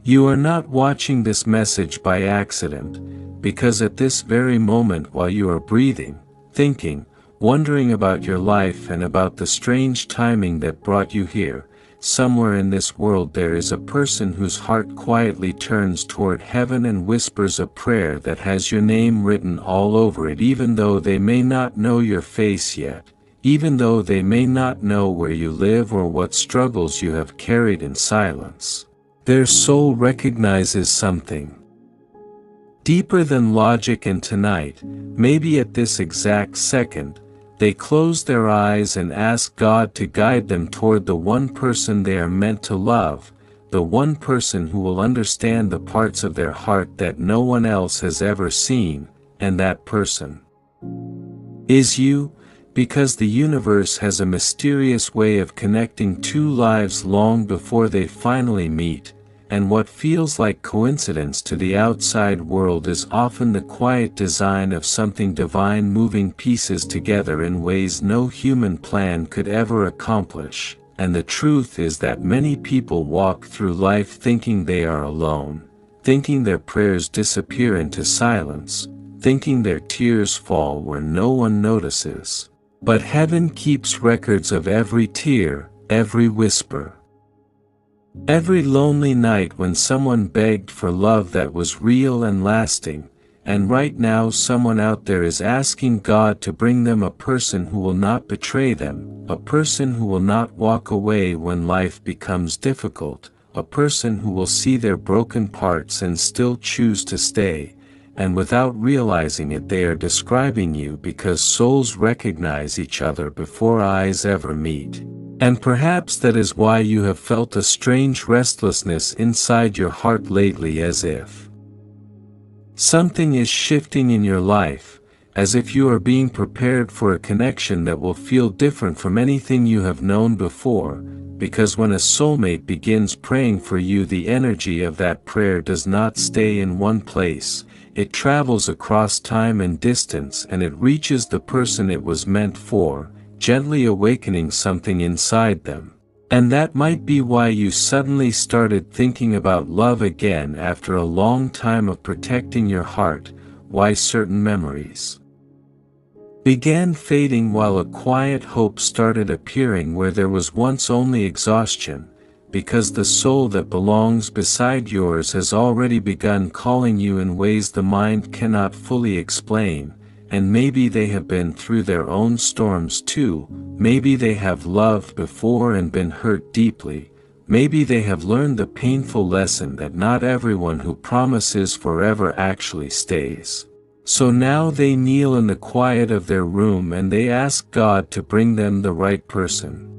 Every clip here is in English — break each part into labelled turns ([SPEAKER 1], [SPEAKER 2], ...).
[SPEAKER 1] You are not watching this message by accident, because at this very moment while you are breathing, thinking, wondering about your life and about the strange timing that brought you here, somewhere in this world there is a person whose heart quietly turns toward heaven and whispers a prayer that has your name written all over it, even though they may not know your face yet, even though they may not know where you live or what struggles you have carried in silence. Their soul recognizes something deeper than logic, and tonight, maybe at this exact second, they close their eyes and ask God to guide them toward the one person they are meant to love, the one person who will understand the parts of their heart that no one else has ever seen, and that person is you, because the universe has a mysterious way of connecting two lives long before they finally meet, and what feels like coincidence to the outside world is often the quiet design of something divine moving pieces together in ways no human plan could ever accomplish. And the truth is that many people walk through life thinking they are alone, thinking their prayers disappear into silence, thinking their tears fall where no one notices. But heaven keeps records of every tear, every whisper, every lonely night when someone begged for love that was real and lasting, and right now someone out there is asking God to bring them a person who will not betray them, a person who will not walk away when life becomes difficult, a person who will see their broken parts and still choose to stay, and without realizing it they are describing you, because souls recognize each other before eyes ever meet. And perhaps that is why you have felt a strange restlessness inside your heart lately, as if something is shifting in your life, as if you are being prepared for a connection that will feel different from anything you have known before, because when a soulmate begins praying for you, the energy of that prayer does not stay in one place, it travels across time and distance, and it reaches the person it was meant for, gently awakening something inside them. And that might be why you suddenly started thinking about love again after a long time of protecting your heart, why certain memories began fading while a quiet hope started appearing where there was once only exhaustion, because the soul that belongs beside yours has already begun calling you in ways the mind cannot fully explain. And maybe they have been through their own storms too, maybe they have loved before and been hurt deeply, maybe they have learned the painful lesson that not everyone who promises forever actually stays. So now they kneel in the quiet of their room and they ask God to bring them the right person.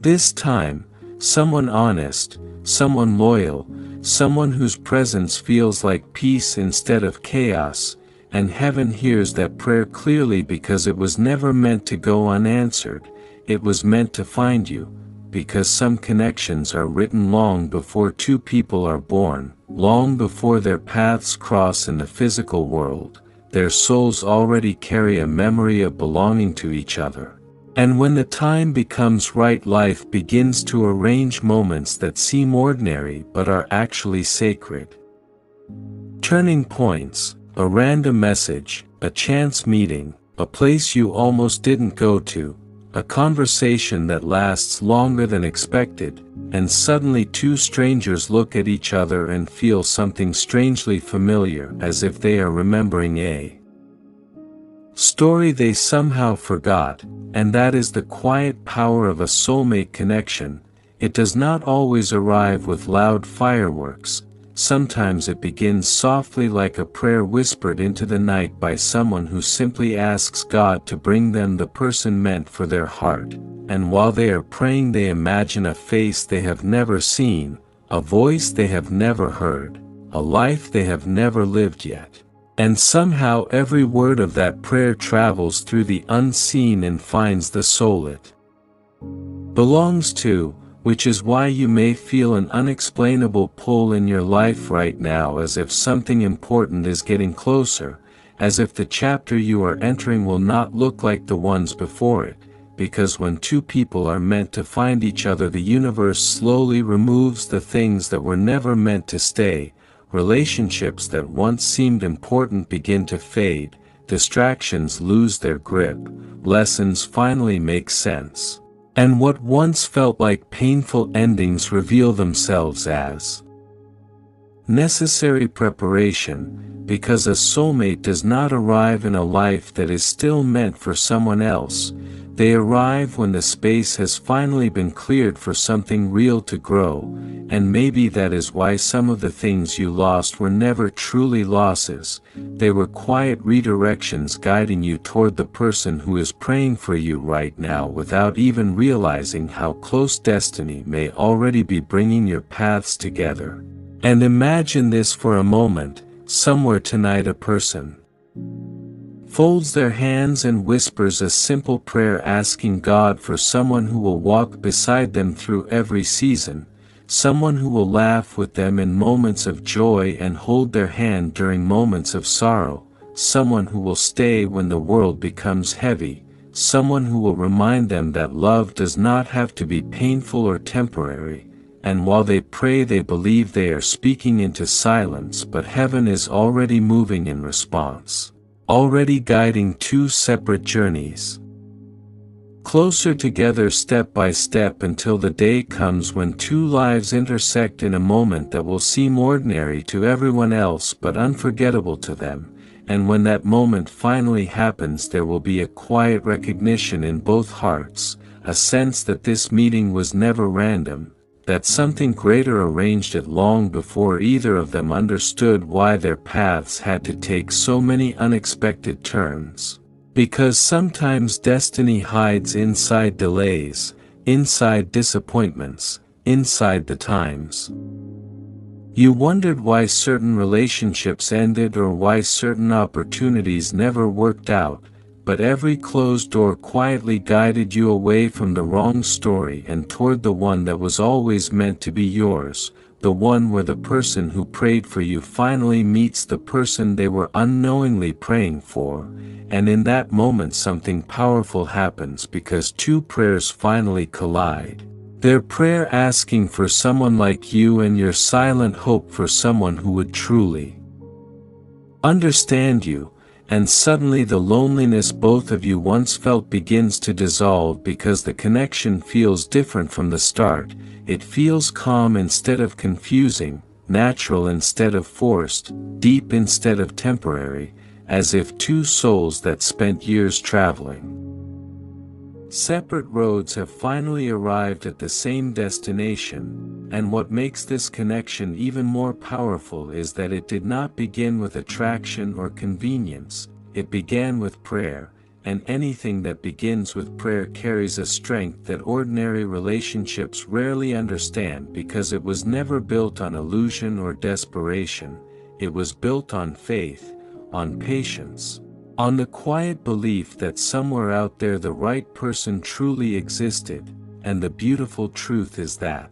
[SPEAKER 1] This time, someone honest, someone loyal, someone whose presence feels like peace instead of chaos. And heaven hears that prayer clearly, because it was never meant to go unanswered, it was meant to find you, because some connections are written long before two people are born, long before their paths cross in the physical world, their souls already carry a memory of belonging to each other. And when the time becomes right, life begins to arrange moments that seem ordinary but are actually sacred. Turning points. A random message, a chance meeting, a place you almost didn't go to, a conversation that lasts longer than expected, and suddenly two strangers look at each other and feel something strangely familiar, as if they are remembering a story they somehow forgot. And that is the quiet power of a soulmate connection. It does not always arrive with loud fireworks. Sometimes it begins softly, like a prayer whispered into the night by someone who simply asks God to bring them the person meant for their heart, and while they are praying they imagine a face they have never seen, a voice they have never heard, a life they have never lived yet. And somehow every word of that prayer travels through the unseen and finds the soul it belongs to, which is why you may feel an unexplainable pull in your life right now, as if something important is getting closer, as if the chapter you are entering will not look like the ones before it, because when two people are meant to find each other, the universe slowly removes the things that were never meant to stay. Relationships that once seemed important begin to fade, distractions lose their grip, lessons finally make sense. And what once felt like painful endings reveal themselves as necessary preparation, because a soulmate does not arrive in a life that is still meant for someone else. They arrive when the space has finally been cleared for something real to grow, and maybe that is why some of the things you lost were never truly losses. They were quiet redirections guiding you toward the person who is praying for you right now without even realizing how close destiny may already be bringing your paths together. And imagine this for a moment: somewhere tonight a person folds their hands and whispers a simple prayer, asking God for someone who will walk beside them through every season, someone who will laugh with them in moments of joy and hold their hand during moments of sorrow, someone who will stay when the world becomes heavy, someone who will remind them that love does not have to be painful or temporary. And while they pray, they believe they are speaking into silence, but heaven is already moving in response, already guiding two separate journeys closer together, step by step, until the day comes when two lives intersect in a moment that will seem ordinary to everyone else but unforgettable to them. And when that moment finally happens, there will be a quiet recognition in both hearts, a sense that this meeting was never random, that something greater arranged it long before either of them understood why their paths had to take so many unexpected turns. Because sometimes destiny hides inside delays, inside disappointments, inside the times you wondered why certain relationships ended or why certain opportunities never worked out. But every closed door quietly guided you away from the wrong story and toward the one that was always meant to be yours, the one where the person who prayed for you finally meets the person they were unknowingly praying for. And in that moment something powerful happens, because two prayers finally collide. Their prayer asking for someone like you, and your silent hope for someone who would truly understand you. And suddenly the loneliness both of you once felt begins to dissolve, because the connection feels different from the start. It feels calm instead of confusing, natural instead of forced, deep instead of temporary, as if two souls that spent years traveling separate roads have finally arrived at the same destination. And what makes this connection even more powerful is that it did not begin with attraction or convenience. It began with prayer, and anything that begins with prayer carries a strength that ordinary relationships rarely understand, because it was never built on illusion or desperation. It was built on faith, on patience, on the quiet belief that somewhere out there the right person truly existed. And the beautiful truth is that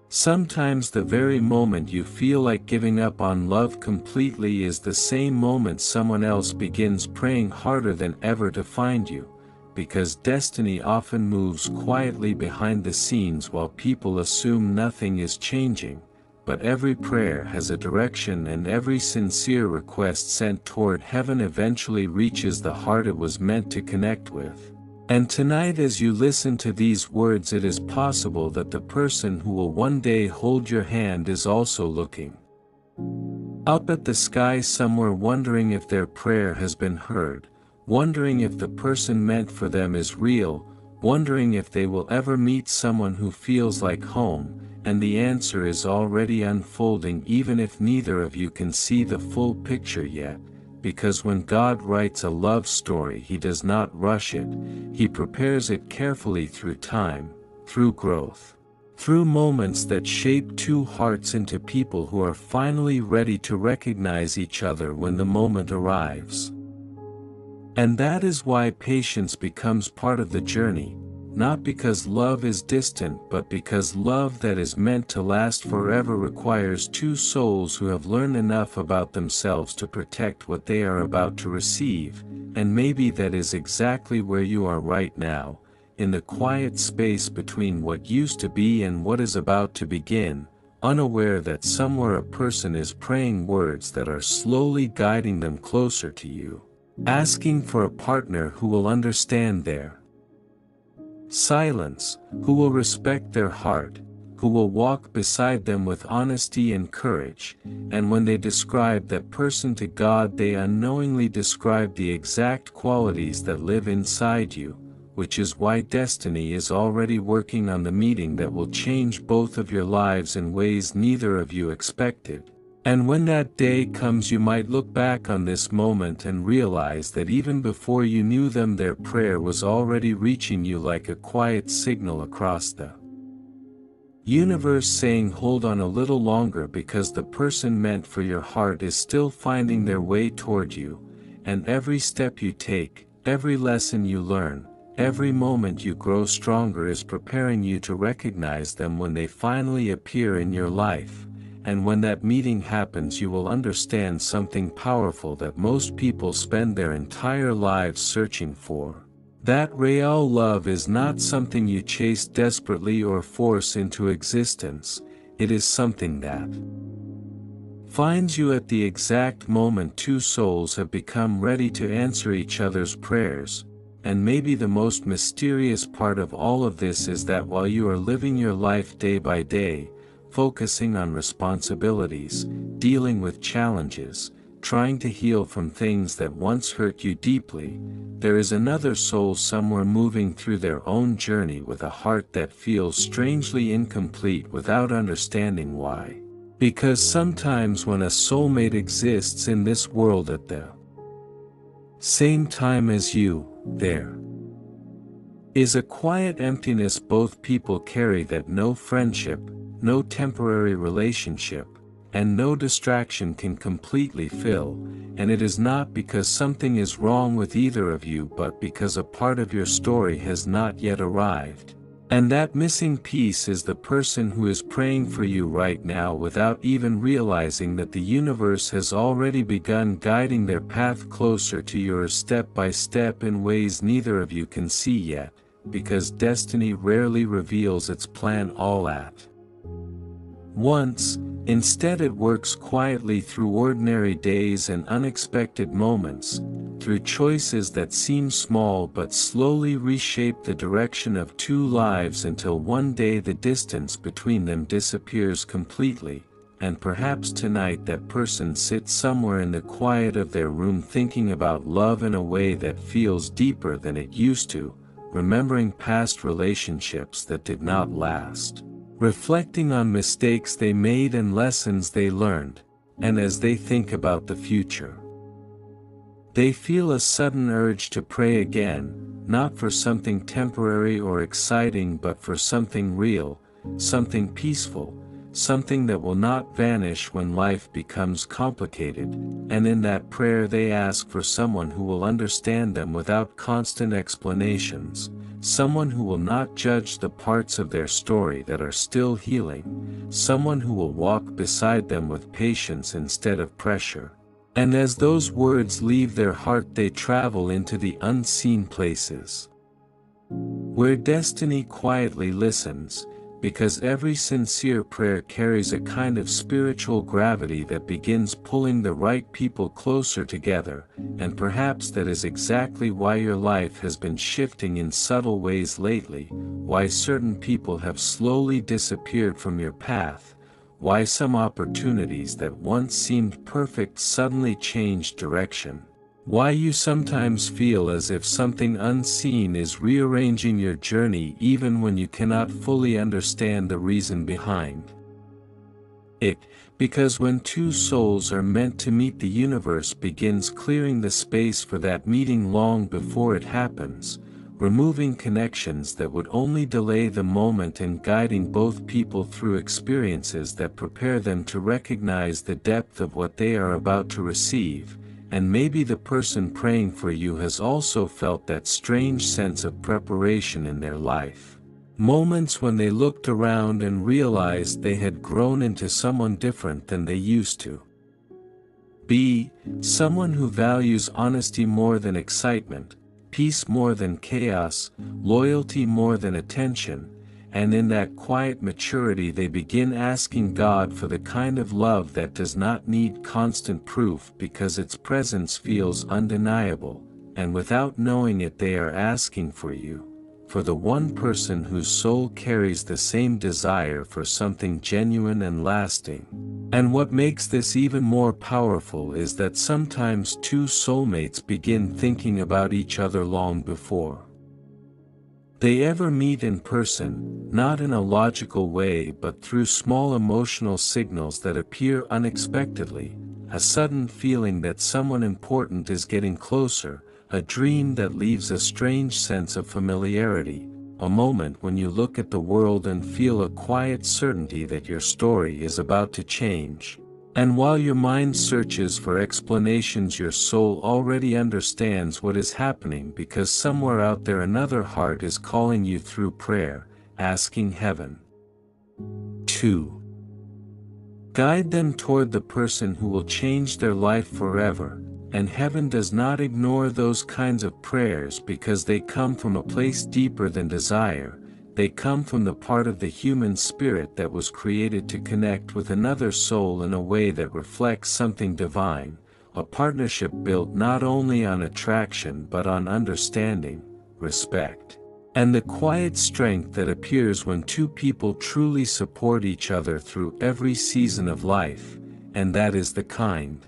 [SPEAKER 1] sometimes the very moment you feel like giving up on love completely is the same moment someone else begins praying harder than ever to find you, because destiny often moves quietly behind the scenes while people assume nothing is changing. But every prayer has a direction, and every sincere request sent toward heaven eventually reaches the heart it was meant to connect with. And tonight, as you listen to these words, it is possible that the person who will one day hold your hand is also looking up at the sky somewhere, wondering if their prayer has been heard, wondering if the person meant for them is real, wondering if they will ever meet someone who feels like home. And the answer is already unfolding, even if neither of you can see the full picture yet. Because when God writes a love story, He does not rush it. He prepares it carefully through time, through growth, through moments that shape two hearts into people who are finally ready to recognize each other when the moment arrives. And that is why patience becomes part of the journey. not because love is distant but because love that is meant to last forever requires two souls who have learned enough about themselves to protect what they are about to receive, and maybe that is exactly where you are right now, in the quiet space between what used to be and what is about to begin, unaware that somewhere a person is praying words that are slowly guiding them closer to you, asking for a partner who will understand their silence, who will respect their heart, who will walk beside them with honesty and courage. And when they describe that person to God, they unknowingly describe the exact qualities that live inside you, which is why destiny is already working on the meeting that will change both of your lives in ways neither of you expected. And when that day comes, you might look back on this moment and realize that even before you knew them, their prayer was already reaching you like a quiet signal across the universe, saying hold on a little longer, because the person meant for your heart is still finding their way toward you, and every step you take, every lesson you learn, every moment you grow stronger is preparing you to recognize them when they finally appear in your life. And when that meeting happens, you will understand something powerful that most people spend their entire lives searching for. That real love is not something you chase desperately or force into existence. It is something that finds you at the exact moment two souls have become ready to answer each other's prayers. And maybe the most mysterious part of all of this is that while you are living your life day by day, focusing on responsibilities, dealing with challenges, trying to heal from things that once hurt you deeply, there is another soul somewhere moving through their own journey with a heart that feels strangely incomplete without understanding why. Because sometimes when a soulmate exists in this world at the same time as you, there is a quiet emptiness both people carry that no friendship, no temporary relationship, and no distraction can completely fill, and it is not because something is wrong with either of you but because a part of your story has not yet arrived. And that missing piece is the person who is praying for you right now without even realizing that the universe has already begun guiding their path closer to yours step by step in ways neither of you can see yet, because destiny rarely reveals its plan all at once. Instead, it works quietly through ordinary days and unexpected moments, through choices that seem small but slowly reshape the direction of two lives until one day the distance between them disappears completely, and perhaps tonight that person sits somewhere in the quiet of their room thinking about love in a way that feels deeper than it used to, remembering past relationships that did not last, reflecting on mistakes they made and lessons they learned, and as they think about the future, they feel a sudden urge to pray again, not for something temporary or exciting but for something real, something peaceful, something that will not vanish when life becomes complicated, and in that prayer they ask for someone who will understand them without constant explanations, someone who will not judge the parts of their story that are still healing, someone who will walk beside them with patience instead of pressure. And as those words leave their heart, they travel into the unseen places where destiny quietly listens, because every sincere prayer carries a kind of spiritual gravity that begins pulling the right people closer together, and perhaps that is exactly why your life has been shifting in subtle ways lately, why certain people have slowly disappeared from your path, why some opportunities that once seemed perfect suddenly changed direction. Why you sometimes feel as if something unseen is rearranging your journey even when you cannot fully understand the reason behind it. Because when two souls are meant to meet, the universe begins clearing the space for that meeting long before it happens, removing connections that would only delay the moment and guiding both people through experiences that prepare them to recognize the depth of what they are about to receive. and maybe the person praying for you has also felt that strange sense of preparation in their life. Moments when they looked around and realized they had grown into someone different than they used to be, someone who values honesty more than excitement, peace more than chaos, loyalty more than attention, and in that quiet maturity they begin asking God for the kind of love that does not need constant proof because its presence feels undeniable, and without knowing it they are asking for you, for the one person whose soul carries the same desire for something genuine and lasting. And what makes this even more powerful is that sometimes two soulmates begin thinking about each other long before they ever meet in person, not in a logical way but through small emotional signals that appear unexpectedly, a sudden feeling that someone important is getting closer, a dream that leaves a strange sense of familiarity, a moment when you look at the world and feel a quiet certainty that your story is about to change. And while your mind searches for explanations, your soul already understands what is happening because somewhere out there another heart is calling you through prayer, asking heaven to guide them toward the person who will change their life forever. And heaven does not ignore those kinds of prayers because they come from a place deeper than desire. They come from the part of the human spirit that was created to connect with another soul in a way that reflects something divine, a partnership built not only on attraction but on understanding, respect, and the quiet strength that appears when two people truly support each other through every season of life, and that is the kind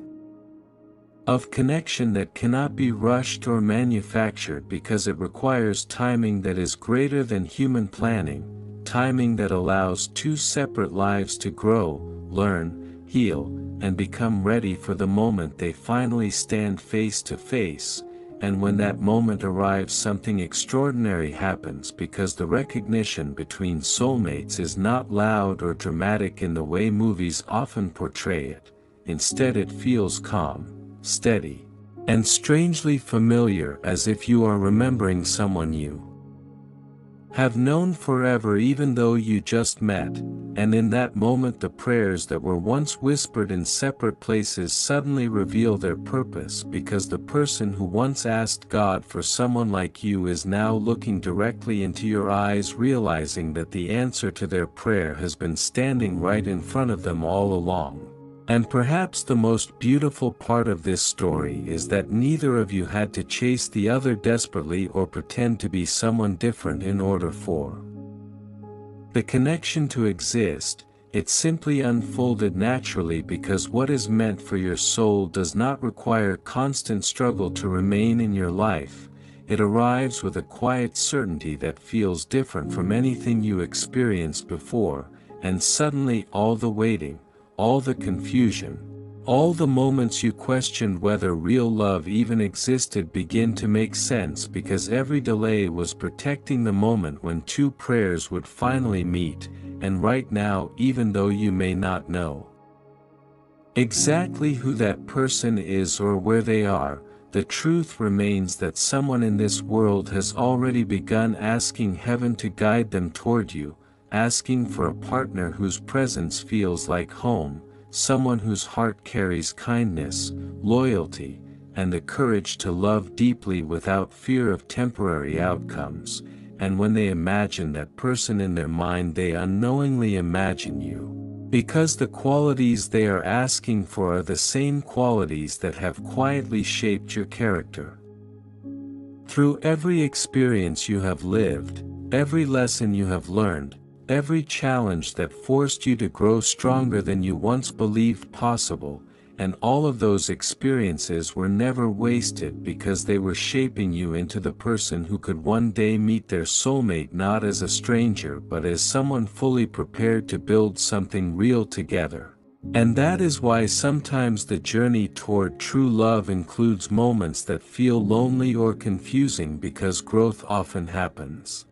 [SPEAKER 1] of connection that cannot be rushed or manufactured because it requires timing that is greater than human planning, timing that allows two separate lives to grow, learn, heal, and become ready for the moment they finally stand face to face. And when that moment arrives, something extraordinary happens because the recognition between soulmates is not loud or dramatic in the way movies often portray it. Instead, it feels calm, steady, and strangely familiar, as if you are remembering someone you have known forever even though you just met. And in that moment the prayers that were once whispered in separate places suddenly reveal their purpose because the person who once asked God for someone like you is now looking directly into your eyes, realizing that the answer to their prayer has been standing right in front of them all along. And perhaps the most beautiful part of this story is that neither of you had to chase the other desperately or pretend to be someone different in order for the connection to exist. It simply unfolded naturally because what is meant for your soul does not require constant struggle to remain in your life. It arrives with a quiet certainty that feels different from anything you experienced before, and suddenly all the waiting, all the confusion, all the moments you questioned whether real love even existed begin to make sense because every delay was protecting the moment when two prayers would finally meet. And right now, even though you may not know exactly who that person is or where they are, the truth remains that someone in this world has already begun asking heaven to guide them toward you, asking for a partner whose presence feels like home, someone whose heart carries kindness, loyalty, and the courage to love deeply without fear of temporary outcomes. And when they imagine that person in their mind, they unknowingly imagine you, because the qualities they are asking for are the same qualities that have quietly shaped your character. Through every experience you have lived, every lesson you have learned, every challenge that forced you to grow stronger than you once believed possible, and all of those experiences were never wasted because they were shaping you into the person who could one day meet their soulmate, not as a stranger but as someone fully prepared to build something real together. And that is why sometimes the journey toward true love includes moments that feel lonely or confusing, because growth often happens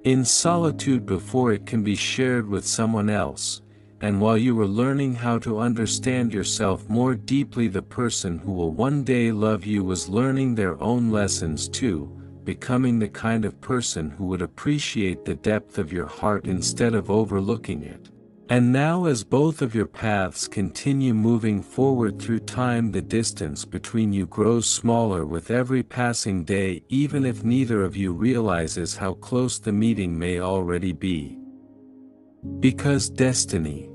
[SPEAKER 1] in solitude before it can be shared with someone else. and while you were learning how to understand yourself more deeply, the person who will one day love you was learning their own lessons too, becoming the kind of person who would appreciate the depth of your heart instead of overlooking it. And now, as both of your paths continue moving forward through time, the distance between you grows smaller with every passing day, even if neither of you realizes how close the meeting may already be. Because destiny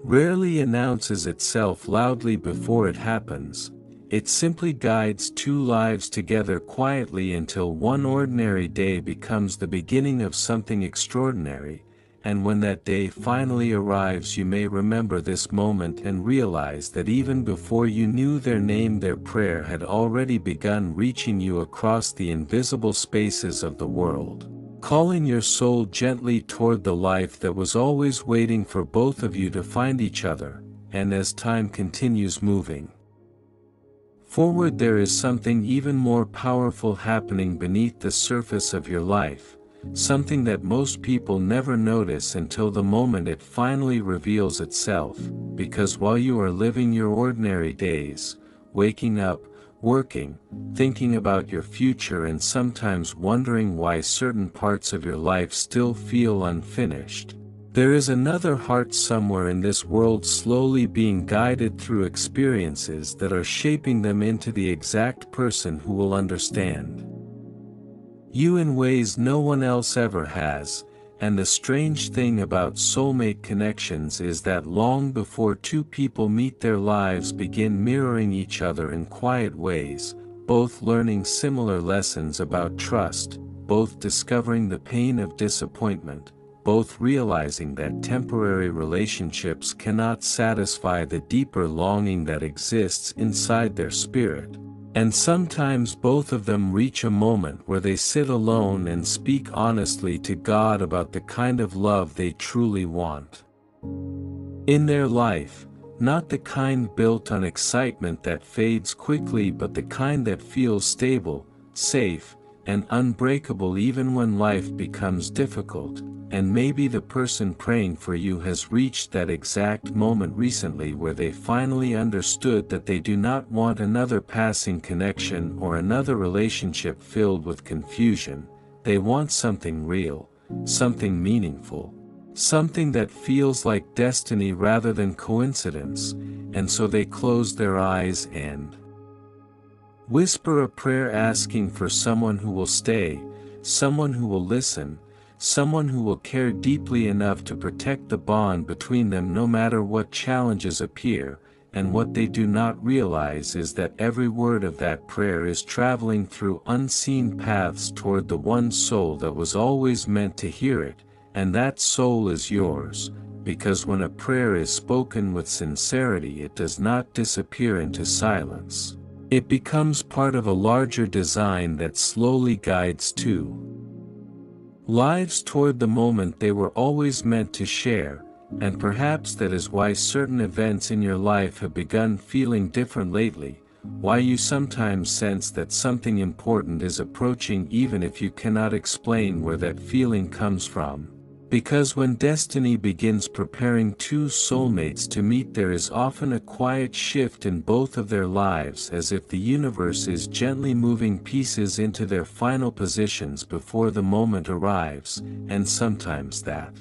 [SPEAKER 1] rarely announces itself loudly before it happens. It simply guides two lives together quietly until one ordinary day becomes the beginning of something extraordinary, and when that day finally arrives, you may remember this moment and realize that even before you knew their name, their prayer had already begun reaching you across the invisible spaces of the world, calling your soul gently toward the life that was always waiting for both of you to find each other. And as time continues moving forward, there is something even more powerful happening beneath the surface of your life, something that most people never notice until the moment it finally reveals itself. Because while you are living your ordinary days, waking up, working, thinking about your future, and sometimes wondering why certain parts of your life still feel unfinished, there is another heart somewhere in this world slowly being guided through experiences that are shaping them into the exact person who will understand you in ways no one else ever has. And the strange thing about soulmate connections is that long before two people meet, their lives begin mirroring each other in quiet ways, both learning similar lessons about trust, both discovering the pain of disappointment, both realizing that temporary relationships cannot satisfy the deeper longing that exists inside their spirit. And sometimes both of them reach a moment where they sit alone and speak honestly to God about the kind of love they truly want in their life, not the kind built on excitement that fades quickly, but the kind that feels stable, safe, and unbreakable even when life becomes difficult. And maybe the person praying for you has reached that exact moment recently where they finally understood that they do not want another passing connection or another relationship filled with confusion. They want something real, something meaningful, something that feels like destiny rather than coincidence. And so they close their eyes and whisper a prayer, asking for someone who will stay, someone who will listen, someone who will care deeply enough to protect the bond between them no matter what challenges appear. And what they do not realize is that every word of that prayer is traveling through unseen paths toward the one soul that was always meant to hear it, and that soul is yours. Because when a prayer is spoken with sincerity, it does not disappear into silence. It becomes part of a larger design that slowly guides two lives toward the moment they were always meant to share. And perhaps that is why certain events in your life have begun feeling different lately, why you sometimes sense that something important is approaching even if you cannot explain where that feeling comes from. Because when destiny begins preparing two soulmates to meet, there is often a quiet shift in both of their lives, as if the universe is gently moving pieces into their final positions before the moment arrives. And sometimes that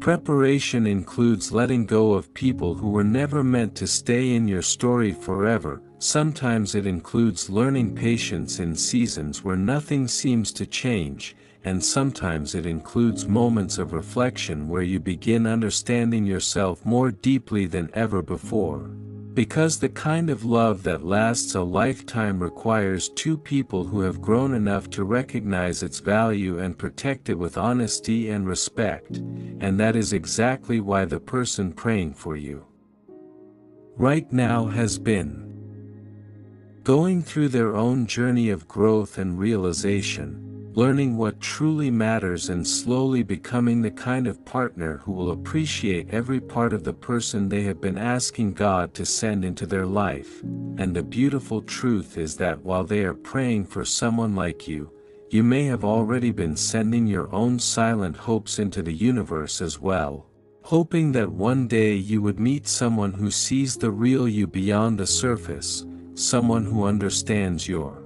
[SPEAKER 1] preparation includes letting go of people who were never meant to stay in your story forever. Sometimes it includes learning patience in seasons where nothing seems to change. And sometimes it includes moments of reflection where you begin understanding yourself more deeply than ever before. Because the kind of love that lasts a lifetime requires two people who have grown enough to recognize its value and protect it with honesty and respect. And that is exactly why the person praying for you right now has been going through their own journey of growth and realization, learning what truly matters and slowly becoming the kind of partner who will appreciate every part of the person they have been asking God to send into their life. And the beautiful truth is that while they are praying for someone like you, you may have already been sending your own silent hopes into the universe as well. hoping that one day you would meet someone who sees the real you beyond the surface, someone who understands your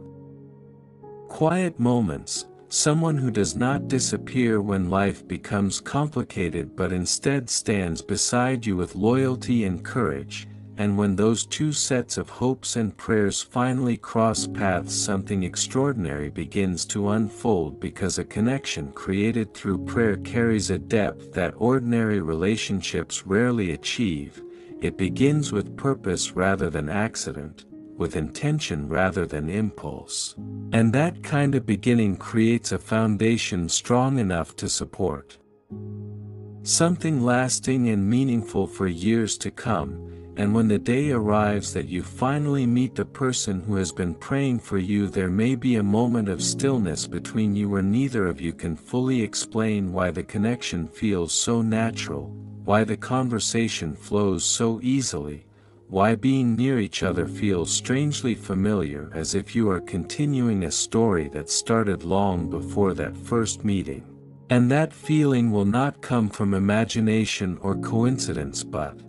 [SPEAKER 1] quiet moments, someone who does not disappear when life becomes complicated but instead stands beside you with loyalty and courage. And when those two sets of hopes and prayers finally cross paths, something extraordinary begins to unfold, because a connection created through prayer carries a depth that ordinary relationships rarely achieve. It begins with purpose rather than accident, with intention rather than impulse. And that kind of beginning creates a foundation strong enough to support something lasting and meaningful for years to come. And when the day arrives that you finally meet the person who has been praying for you, there may be a moment of stillness between you where neither of you can fully explain why the connection feels so natural, why the conversation flows so easily, why being near each other feels strangely familiar, as if you are continuing a story that started long before that first meeting. And that feeling will not come from imagination or coincidence, but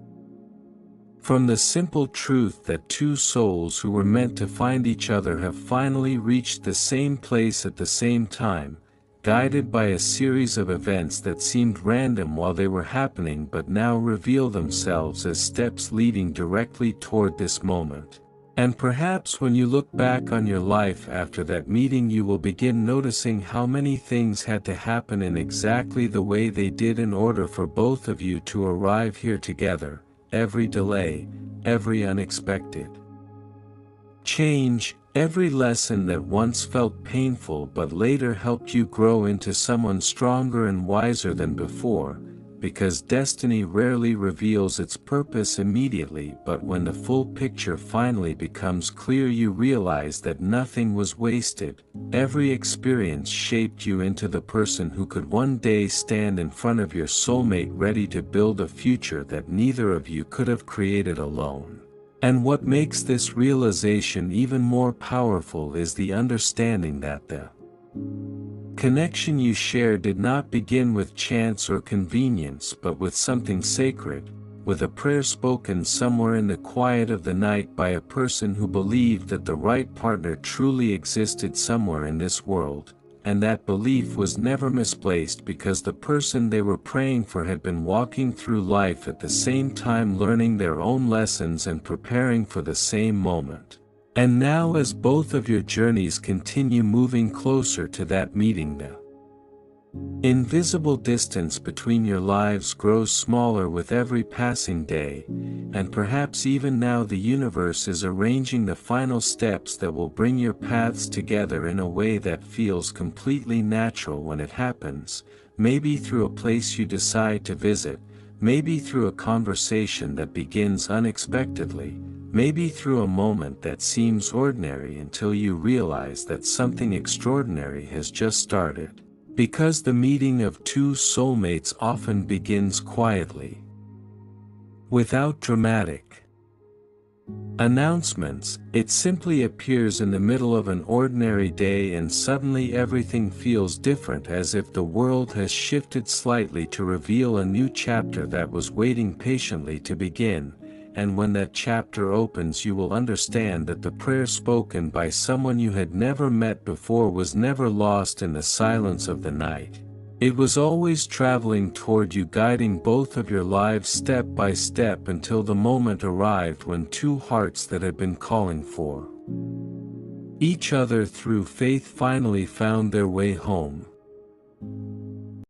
[SPEAKER 1] from the simple truth that two souls who were meant to find each other have finally reached the same place at the same time, guided by a series of events that seemed random while they were happening but now reveal themselves as steps leading directly toward this moment. And perhaps when you look back on your life after that meeting, you will begin noticing how many things had to happen in exactly the way they did in order for both of you to arrive here together. Every delay, every unexpected change, every lesson that once felt painful but later helped you grow into someone stronger and wiser than before, because destiny rarely reveals its purpose immediately, but when the full picture finally becomes clear, you realize that nothing was wasted. Every experience shaped you into the person who could one day stand in front of your soulmate, ready to build a future that neither of you could have created alone. And what makes this realization even more powerful is the understanding that the connection you share did not begin with chance or convenience, but with something sacred, with a prayer spoken somewhere in the quiet of the night by a person who believed that the right partner truly existed somewhere in this world, and that belief was never misplaced because the person they were praying for had been walking through life at the same time, learning their own lessons and preparing for the same moment. And now, as both of your journeys continue moving closer to that meeting, the invisible distance between your lives grows smaller with every passing day, and perhaps even now the universe is arranging the final steps that will bring your paths together in a way that feels completely natural when it happens, maybe through a place you decide to visit, maybe through a conversation that begins unexpectedly, maybe through a moment that seems ordinary until you realize that something extraordinary has just started. Because the meeting of two soulmates often begins quietly, without dramatic announcements. It simply appears in the middle of an ordinary day, and suddenly everything feels different, as if the world has shifted slightly to reveal a new chapter that was waiting patiently to begin. And when that chapter opens, you will understand that the prayer spoken by someone you had never met before was never lost in the silence of the night. It was always traveling toward you, guiding both of your lives step by step until the moment arrived when two hearts that had been calling for each other through faith finally found their way home.